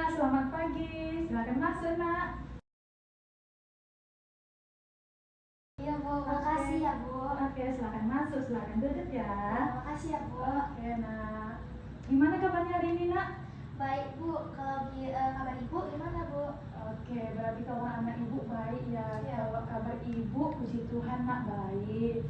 selamat pagi. Silakan masuk, Nak. Iya Bu, Oke. makasih ya Bu. Oke, silakan masuk, silakan duduk ya. Makasih ya Bu. Oke, Nak. Gimana kabarnya hari ini, Nak? Baik Bu, kalau kabar Ibu gimana Bu? Oke, berarti kalau anak Ibu baik ya. Iya. Kalau kabar Ibu, puji Tuhan, Nak, baik.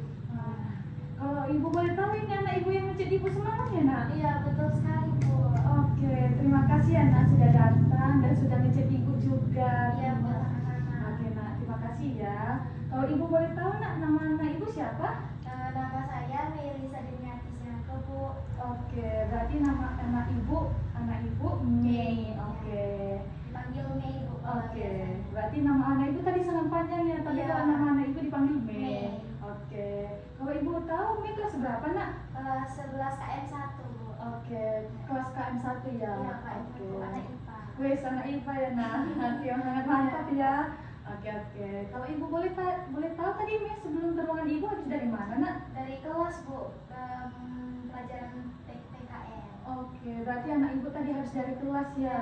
Kalau Ibu boleh tahu ini anak Ibu yang ngecek Ibu semalam ya, Nak? Iya betul sekali Bu. Oke, terima kasih ya, Nak, sudah datang dan sudah ngecek Ibu juga. Iya Bu, sama-sama. Oke, Nak, terima kasih ya. Kalau Ibu boleh tahu, Nak, nama anak Ibu siapa? Nama saya Melisa Deniati Siangke Bu. Oke, berarti nama anak Ibu Mei. Oke. Dipanggil Mei Bu. Oke, berarti nama anak Ibu tadi sangat panjang ya, tapi Iya. kalau nama anak Ibu dipanggil Mei. Mei. Oke. Kalau Ibu tahu Mei kelas berapa, Nak? Kelas 11 KM1 Bu. Oke, kelas KM1 ya. Iya KM1 Oke. Bu, anak IPA. Wes, anak IPA ya, Nak. Yang sangat mantap ya. Oke. Kalau Ibu boleh tahu tadi Mei sebelum ke ruangan Ibu habis dari mana, Nak? Dari kelas Bu, pelajaran PKN. Oke, berarti anak Ibu tadi habis dari kelas ya.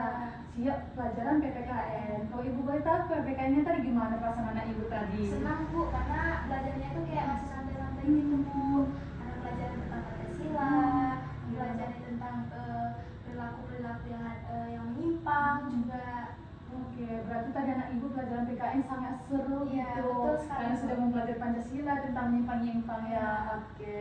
Siap pelajaran PPKN. Kalau Ibu boleh tahu PPKN-nya tadi gimana perasaan anak Ibu tadi? Senang Bu, karena belajarnya tuh kayak masih santai-santai gitu Bu. Karena belajar tentang Pancasila, belajar tentang perilaku-perilaku yang menyimpang juga. Oke, berarti tadi anak Ibu pelajaran PKN sangat seru Iya, gitu. betul sekali. Karena sudah mempelajari Pancasila tentang nyimpang-nyimpang ya. Oke,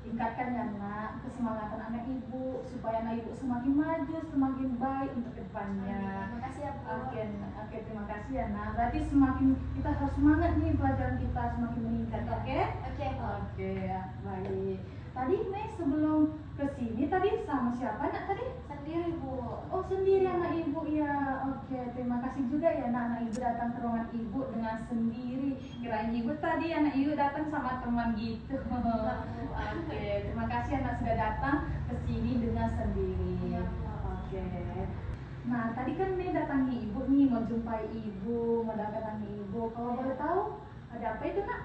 tingkatkan ya, Nak, kesemangatan anak Ibu supaya anak Ibu semakin maju, semakin baik untuk kedepannya. Terima kasih ya Bu. Oke, terima kasih ya, Nak. Berarti semakin kita harus semangat nih pelajaran kita semakin meningkat, oke? Oke Bu. Oke, ya, baik. Tadi Mei sebelum kesini tadi sama siapa, Nak, tadi? Sendiri Bu. Oh, sendiri anak Ibu ya. Oke, terima kasih juga ya, Nak, anak Ibu datang ke ruangan Ibu dengan sendiri. Kirain Ibu tadi anak Ibu datang sama teman gitu. Oke, terima kasih anak sudah datang ke sini dengan sendiri. Iya, Bu. Oke. Nah, tadi kan Mei datangi Ibu nih, mau jumpai Ibu, mau datangi Ibu. Kalau boleh tahu, ada apa itu, Nak?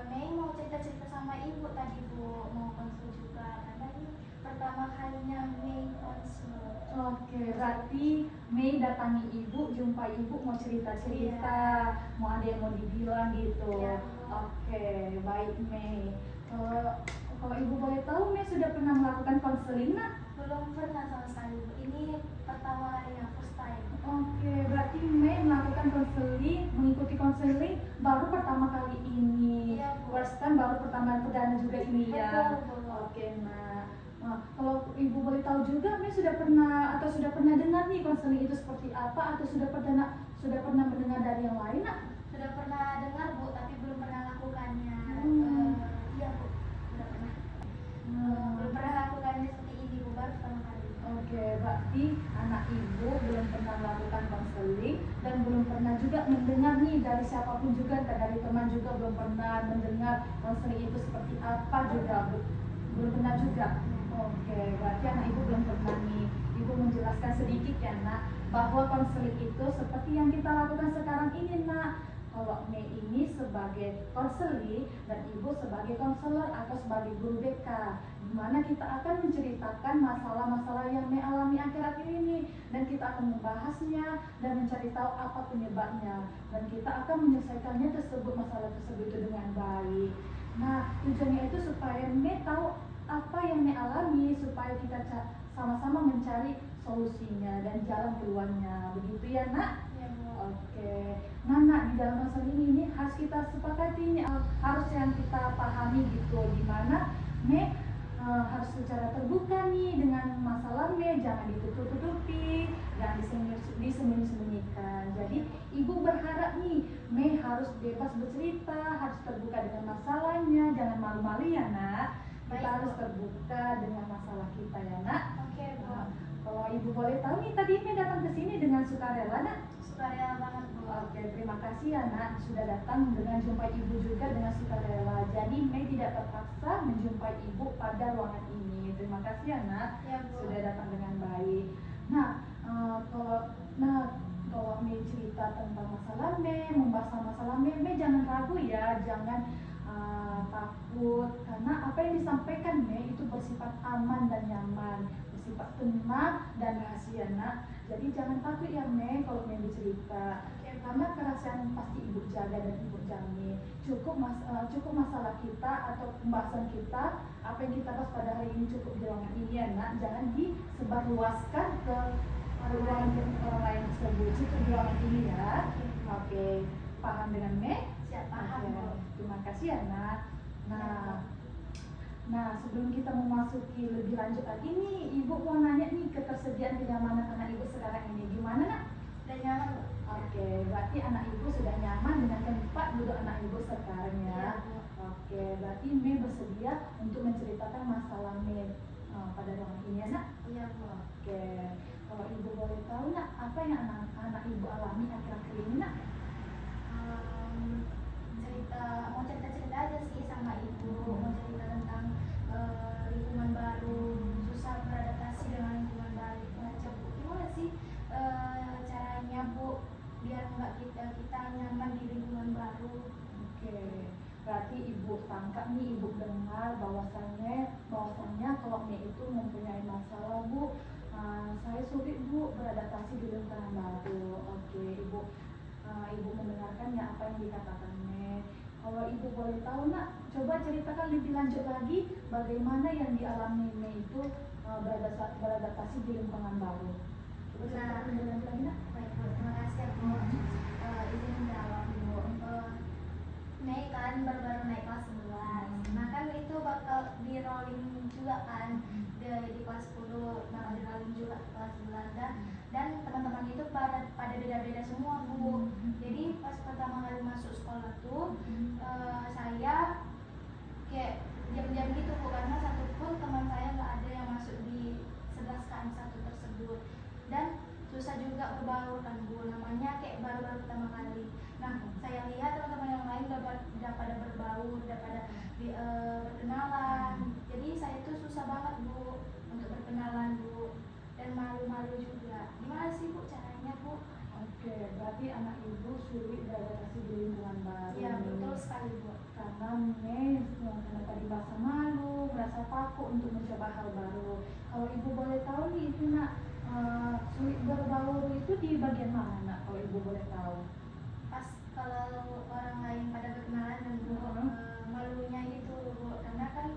Mei mau cerita-cerita sama Ibu tadi Bu, mau konsul juga. Karena ini pertama kalinya Mei konsul. Oke, berarti Mei datangi Ibu, jumpa Ibu, mau cerita-cerita, mau ada yang mau dibilang gitu. Iya. Oke, baik Mei. Kalau Ibu boleh tahu, Mei sudah pernah melakukan konseling, Nak? Belum pernah sama sekali Bu. Ini pertama kalinya, first time. Oke, berarti Mei melakukan konseling, mengikuti konseling baru pertama kali ini. Iya, Bu. First time baru pertama perdana juga ini ya. Betul. Oke, Nah, kalau Ibu boleh tahu juga, Mei sudah pernah dengar nih konseling itu seperti apa, atau sudah pernah mendengar dari yang lain, Nak? Sudah pernah dengar Bu, tapi belum pernah lakukannya. Iya Bu, sudah pernah. Belum pernah lakukannya seperti ini Bu, baru pertama kali. Oke, berarti anak Ibu belum pernah melakukan konseling dan belum pernah juga mendengar nih dari siapapun juga, entah dari teman juga belum pernah mendengar konseling itu seperti apa juga, belum pernah juga. Oke, berarti anak Ibu belum pernah nih. Ibu menjelaskan sedikit ya, Nak, bahwa konseling itu seperti yang kita lakukan sekarang ini, Nak. Kalau Mei ini sebagai konseling dan Ibu sebagai konselor atau sebagai guru BK, di mana kita akan menceritakan masalah-masalah yang Mei alami akhir-akhir ini, dan kita akan membahasnya dan mencari tahu apa penyebabnya, dan kita akan menyelesaikannya masalah tersebut itu dengan baik. Nah, tujuannya itu supaya Mei tahu apa yang Mei alami, supaya kita sama-sama mencari solusinya dan jalan keluarnya. Begitu ya, Nak? Iya Bu. Oke. Nah, Nak, di dalam konseling ini harus kita sepakati, harus yang kita pahami gitu, di mana Mei harus secara terbuka nih dengan masalah Mei, jangan ditutup-tutupi, jangan disembunyi-sembunyikan. Jadi Ibu berharap nih Mei harus bebas bercerita, harus terbuka dengan masalahnya, jangan malu-malu ya, Nak. Kita Baik, harus Bu. terbuka dengan masalah kita ya, Nak. Oke Bu. Nah, kalau Ibu boleh tahu nih, tadi Mei datang ke sini dengan sukarela, Nak. Sukarela banget Bu. Oke, terima kasih ya, Nak, sudah datang dengan jumpa Ibu juga dengan sukarela. Jadi Mei tidak terpaksa menjumpai Ibu pada ruangan ini. Terima kasih ya, Nak, Ya, Bu. sudah datang dengan baik. Nah, kalau Mei cerita tentang masalah Mei, membahas masalah Mei jangan ragu ya, jangan takut, karena apa yang disampaikan Mei itu bersifat aman dan nyaman, bersifat tenang dan rahasia nak. Jadi jangan takut ya Mei kalau Mei bercerita. Karena kerahasiaan pasti ibu jaga dan ibu jamin. Cukup masalah kita atau pembahasan kita, apa yang kita bahas pada hari ini cukup di ruangan ini ya nak. Jangan disebarluaskan ke ruangan orang lain tersebut. Cukup di ruangan ini ya. Oke, paham dengan Mei? Siap, paham, Oke, Bu. terima kasih ya nak. Nah, sebelum kita memasuki lebih lanjut lagi nih, ibu mau nanya nih ketersediaan kenyamanan anak ibu sekarang ini gimana nak? Udah nyaman, Bu? Oke, berarti anak ibu sudah nyaman dengan tempat duduk anak ibu sekarang ya. Iya, Bu. Oke, berarti Mei bersedia untuk menceritakan masalah Mei pada ruangan ini ya nak? Iya, Bu. Oke, kalau ibu boleh tahu nak, apa yang anak ibu alami akhir-akhir ini nak? Mau cerita aja sih sama ibu, mau cerita tentang lingkungan baru, susah beradaptasi dengan lingkungan baru itu aja Bu. Gimana sih caranya Bu biar nggak kita nyaman di lingkungan baru? Oke, berarti ibu tangkap nih, ibu dengar bahwasannya kalau Mei itu mempunyai masalah Bu. Saya sulit Bu beradaptasi di lingkungan baru. Oke, ibu mendengarkan ya apa yang dikatakan Mei. Kalau ibu boleh tahu nak, coba ceritakan lebih lanjut lagi bagaimana yang dialami Mei itu beradaptasi di lingkungan baru. Coba ceritakan lebih lanjut lagi nak. Baik Bu, terima kasih ya Bu. Izin menjawab Bu. Mei kan baru-baru naik kelas 11. Nah kan itu bakal di rolling juga kan di kelas 10, bakal di rolling juga ke kelas 11 dan teman-teman itu pada beda-beda semua Bu. Jadi pas pertama kali masuk sekolah tuh saya kayak diam-diam gitu Bu, karena satupun teman saya nggak ada yang masuk di 11 KM 1 tersebut dan susah juga berbaur kan Bu, namanya kayak baru-baru pertama kali. Nah saya lihat teman-teman yang lain udah pada berbaur, udah pada berkenalan, jadi saya tuh susah banget Bu untuk berkenalan Bu, dan malu-malu juga. Gimana sih Bu caranya Bu? Oke, berarti anak ibu sulit beradaptasi di lingkungan baru. Iya betul sekali Bu. Karena Mei karena tadi merasa malu, merasa takut untuk mencoba hal baru. Kalau ibu boleh tahu nih itu nak, sulit berbaur itu di bagian mana nak? Kalau ibu boleh tahu. Pas kalau orang lain pada berkenalan dan Bu, malunya itu Bu, karena kan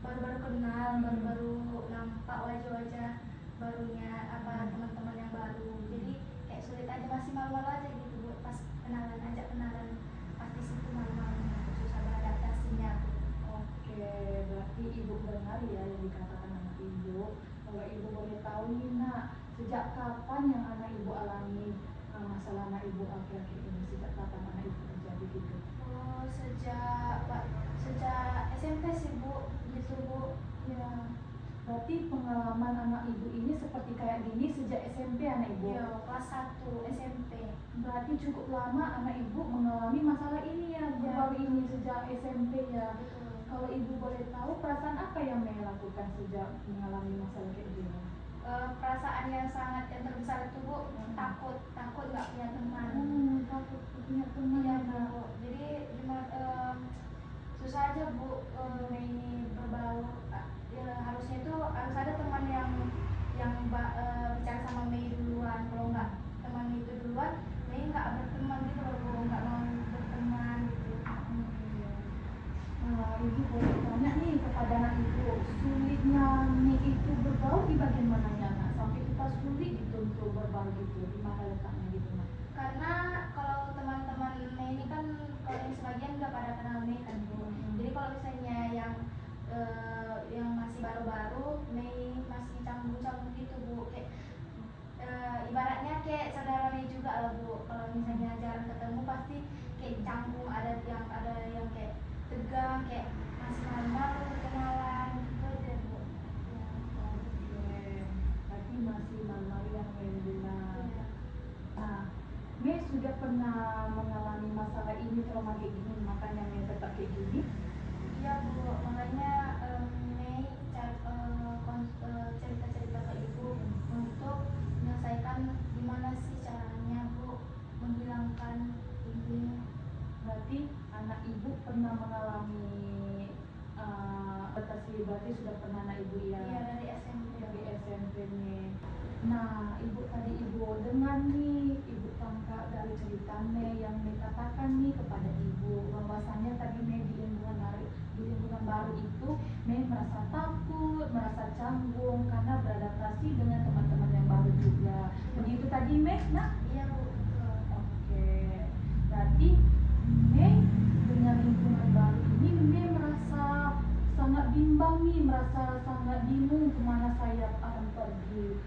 baru-baru kenal, baru-baru nampak wajah-wajah barunya apa teman-teman yang baru, jadi kayak sulit aja, masih malu-malu aja gitu Bu. Pas ajak kenalan pas di situ malu-malu, susah beradaptasinya Bu. Oke, berarti ibu dengar ya yang dikatakan anak ibu. Kalau ibu boleh tahu nih nak, sejak kapan yang anak ibu alami masalah anak ibu akhir-akhir ini? Sejak kapan anak ibu terjadi gitu? Oh, sejak SMP sih Bu, gitu Bu. Ya, berarti pengalaman anak ibu ini seperti kayak gini sejak SMP anak ibu. Iya, kelas 1 SMP. Berarti cukup lama anak ibu mengalami masalah ini ya, baru ini sejak SMP ya. Betul. Kalau ibu boleh tahu perasaan apa yang Mei lakukan sejak mengalami masalah kayak gini? Perasaan yang terbesar itu Bu, takut nggak punya teman. Takut punya teman Iya ya. Bu, jadi susah aja Bu ini berbaur. Ya, harusnya itu harus ada teman yang bicara sama Mei duluan. Kalau nggak teman itu duluan, Mei nggak berteman gitu loh Bu, nggak mau berteman gitu. Ibu boleh tanya nih kepada anak ibu, sulitnya Mei itu bergaul di bagian mananya nak? Sampai kita sulit gitu untuk bergaul gitu, di mana letaknya gitu nak? Karena kalau teman-teman Mei ini kan kalau yang sebagian nggak pada kenal Mei kan Bu. Jadi kalau misalnya yang masih baru-baru, Mei masih canggung-canggung gitu Bu, kayak ibaratnya kayak saudara Mei juga lah Bu. Kalau misalnya jarang ketemu pasti kayak canggung, ada yang kayak tegang, kayak masih malu-malu kenalan gitu aja Bu. Ya. Oke, berarti masih malu-malu yang Mei bilang. Iya. Nah, Mei sudah pernah mengalami masalah ini, trauma kayak gini, makanya Mei tetap kayak gini. Iya Bu, makanya Mei cerita-cerita ke Ibu untuk menyelesaikan gimana sih caranya Bu menghilangkan ini. Berarti anak ibu pernah mengalami berarti sudah pernah anak ibu ya Iya dari SMP. dari SMP. Nah, ibu tadi ibu dengan nih, ibu tangkap dari cerita Mei yang Mei katakan nih kepada ibu bahwasanya tadi Mei di lingkungan baru itu Mei merasa takut, merasa canggung karena beradaptasi dengan teman-teman yang baru juga. Begitu tadi Mei, nah? Iya Bu, betul. Oke, berarti Mei dengan lingkungan baru ini Mei merasa sangat bimbang nih, merasa sangat bingung kemana saya akan pergi.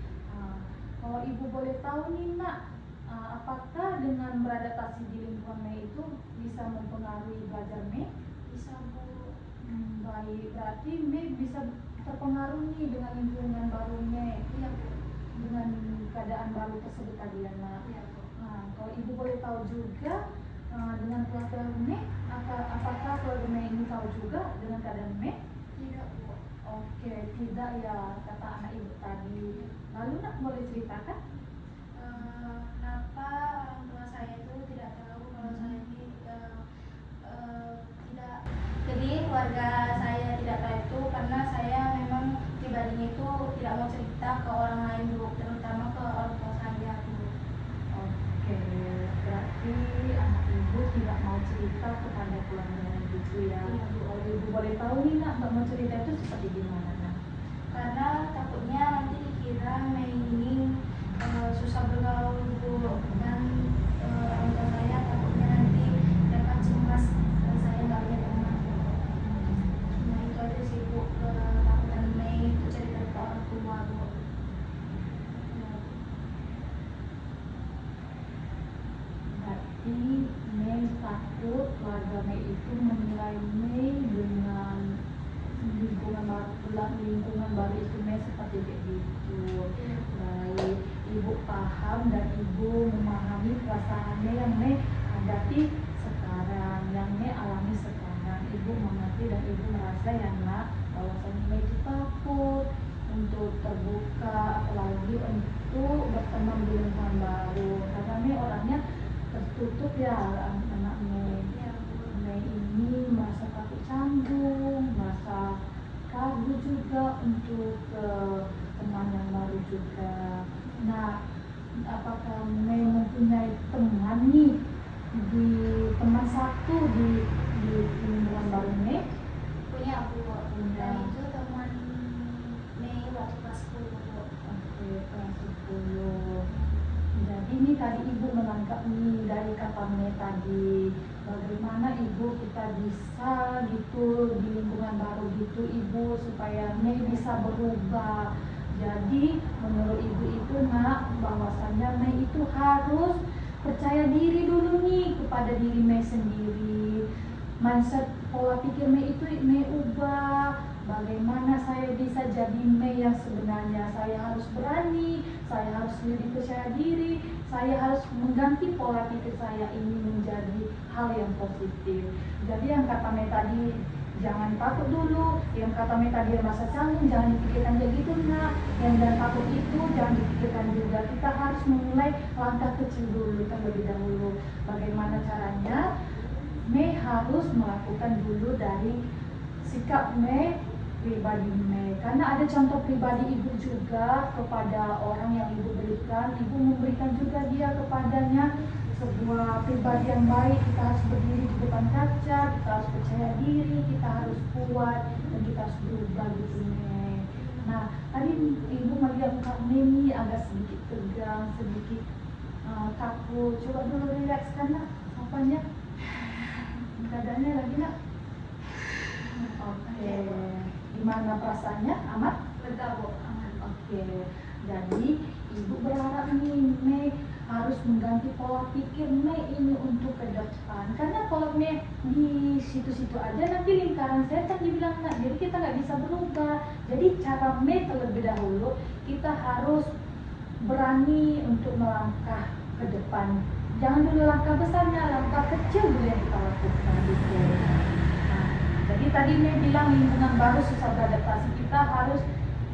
Kalau ibu boleh tahu nih nak, apakah dengan beradaptasi di lingkungan Mei itu bisa mempengaruhi belajar Mei? Bisa Bu. Baik, berarti Mei bisa terpengaruh nih dengan lingkungan baru Mei. Iya Bu. Dengan keadaan baru tersebut tadi ya nak. Iya Bu. Kalau ibu boleh tahu juga dengan keluarga Mei, apakah keluarga Mei ini tahu juga dengan keadaan Mei? Tidak Bu. Oke, tidak ya kata anak ibu tadi. Lalu nak boleh ceritakan? Kenapa orang tua saya itu tidak tahu kalau saya ini tidak. Jadi keluarga saya tidak tahu itu karena saya memang pribadinya itu tidak mau cerita ke orang lain Bu, terutama ke orang tua saya Bu. Oke, berarti anak ibu tidak mau cerita kepada keluarga gitu ya. Iya, Bu. Kalau ibu boleh tahu nih nak, nggak mau cerita itu seperti gimana nak? Karena takutnya nanti dikira Mei ini susah bergaul Bu, dan orang tua saya takutnya nanti mereka cemas saya nggak punya teman Bu. Nah itu aja sih Bu, ketakutan Mei itu cerita ke orang tua Bu. Berarti Mei takut keluarga Mei itu menilai Mei dengan lingkungan baru itu Mei seperti kayak gitu. Baik, ibu paham dan ibu memahami perasaan Mei yang Mei hadapi sekarang, yang Mei alami sekarang. Ibu mengerti dan ibu merasa ya nak, bahwasanya Mei itu takut untuk terbuka, apalagi untuk berteman di lingkungan baru. Karena Mei orangnya tertutup ya anak Mei. Mei ini merasa takut canggung, merasa ragu juga untuk teman yang baru juga. Nah, apakah Mei mempunyai teman nih teman satu di lingkungan baru Mei? Punya Bu, Punya. dan itu teman Mei waktu kelas 10 Bu. Oke, kelas 10. Jadi ini tadi ibu menangkap nih dari kata Mei tadi, bagaimana ibu kita bisa gitu di lingkungan baru gitu ibu supaya Mei bisa berubah. Jadi menurut ibu itu nak, bahwasanya Mei itu harus percaya diri dulu nih kepada diri Mei sendiri. Mindset pola pikir Mei itu Mei ubah. Bagaimana saya bisa jadi Mei yang sebenarnya? Saya harus berani, saya harus lebih percaya diri, saya harus mengganti pola pikir saya ini menjadi hal yang positif. Jadi yang kata Mei tadi, jangan takut dulu. Yang kata Mei tadi masa canggung, jangan dipikirkan kayak gitu nak. Yang dan takut itu jangan dipikirkan juga. Kita harus memulai langkah kecil dulu terlebih dahulu. Bagaimana caranya? Mei harus melakukan dulu dari sikap Mei, pribadi Mei, karena ada contoh pribadi ibu juga kepada orang yang ibu berikan. Ibu memberikan juga dia kepadanya sebuah pribadi yang baik. Kita harus berdiri di depan kaca, kita harus percaya diri, kita harus kuat, dan kita harus berubah gitu Mei. Nah, tadi ibu melihat muka Mei ini agak sedikit tegang, sedikit kaku. Coba dulu rilekskan nak, apanya? Keadaannya lagi nak? Oke. Gimana perasaannya? Aman? Lega Bu, aman. Oke. Jadi ibu berharap nih Mei harus mengganti pola pikir Mei ini untuk ke depan. Karena kalau Mei di situ-situ aja nanti lingkaran setan dibilang nak. Jadi kita nggak bisa berubah. Jadi cara Mei terlebih dahulu kita harus berani untuk melangkah ke depan. Jangan dulu langkah besarnya, langkah kecil dulu yang kita lakukan gitu. Jadi tadi Mei bilang lingkungan baru susah beradaptasi, kita harus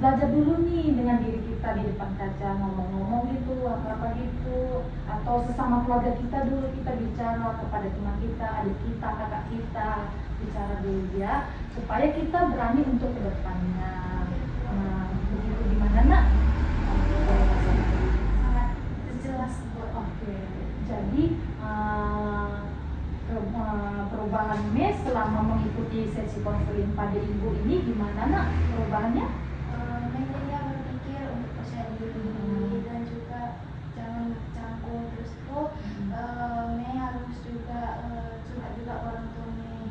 belajar dulu nih dengan diri kita di depan kaca, ngomong-ngomong gitu, apa-apa gitu, atau sesama keluarga kita dulu kita bicara kepada teman kita, adik kita, kakak kita, bicara dulu ya, supaya kita berani untuk ke depannya. Nah, begitu gimana nak? mengikuti sesi konseling pada ibu ini gimana nak perubahannya? Media berpikir untuk percaya diri dan juga jangan canggung, terus tuh Mei harus juga curhat juga orang tua Mei.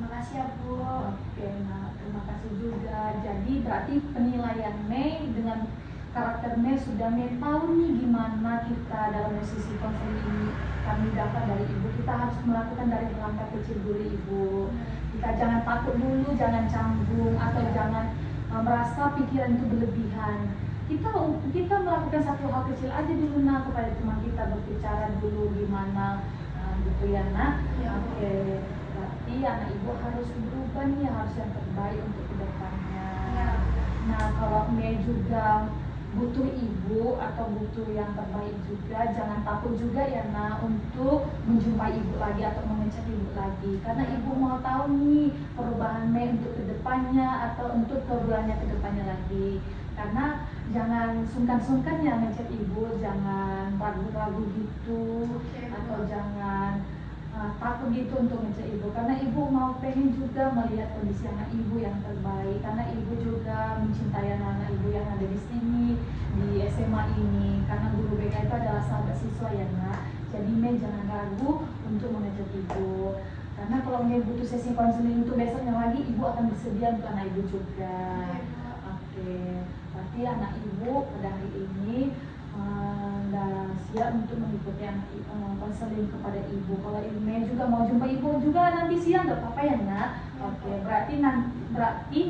Makasih ya Bu. Oke, nah terima kasih juga. Jadi berarti penilaian Mei dengan karakter Mei sudah Mei tahu nih gimana kita dalam sesi konseling ini kami dapat dari ibu. Kita harus melakukan dari langkah kecil dulu ibu. Kita jangan takut dulu, jangan canggung atau jangan merasa pikiran itu berlebihan. Kita melakukan satu hal kecil aja dulu nak kepada teman kita, berbicara dulu gimana gitu ya nak. Ya, Oke, berarti anak ibu harus berubah nih, harus yang terbaik untuk kedepannya. Ya. Nah kalau Mei juga butuh ibu atau butuh yang terbaik juga, jangan takut juga ya nak untuk menjumpai ibu lagi atau mengecek ibu lagi, karena ibu mau tahu nih perubahan Mei untuk kedepannya atau untuk perubahannya kedepannya lagi. Karena jangan sungkan-sungkan ya ngecek ibu, jangan ragu-ragu gitu atau jangan takut gitu untuk ngecek ibu, karena ibu mau pengen juga melihat kondisi anak ibu yang terbaik, karena ibu juga mencintai anak ibu yang ada di sini di SMA ini, karena guru BK itu adalah sahabat siswa ya nak. Jadi Mei jangan ragu untuk mengecek ibu, karena kalau Mei butuh sesi konseling itu besoknya lagi ibu akan bersedia untuk anak ibu juga. Oke, berarti anak ibu pada hari ini dan siap untuk mengikuti konseling kepada ibu. Kalau Mei juga mau jumpa ibu juga nanti siang nggak apa-apa ya nak. Oke, berarti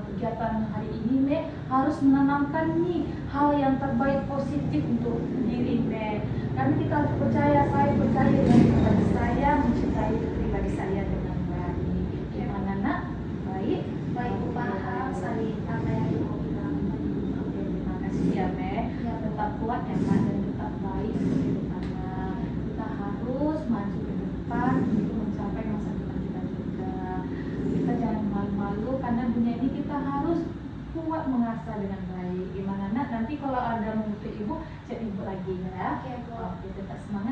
kegiatan hari ini Mei harus menanamkan nih hal yang terbaik positif untuk diri Mei. Karena kita harus percaya, saya percaya dengan pribadi saya, mencintai pribadi saya dengan baik. Gimana nak? Baik. Baik Bu, paham sekali apa yang Ibu bilang. Oke, terima kasih ya Mei. Ya, Tetap kuat ya Kak dan tetap baik untuk kedepannya. Kita harus maju ke depan untuk mencapai masa depan kita juga. Kita jangan malu-malu karena dunia ini kita harus kuat mengasah dengan baik. Gimana nak? Nanti kalau ada membutuhkan ibu, cek ibu lagi ya. Oke Bu. Oke, tetap semangat.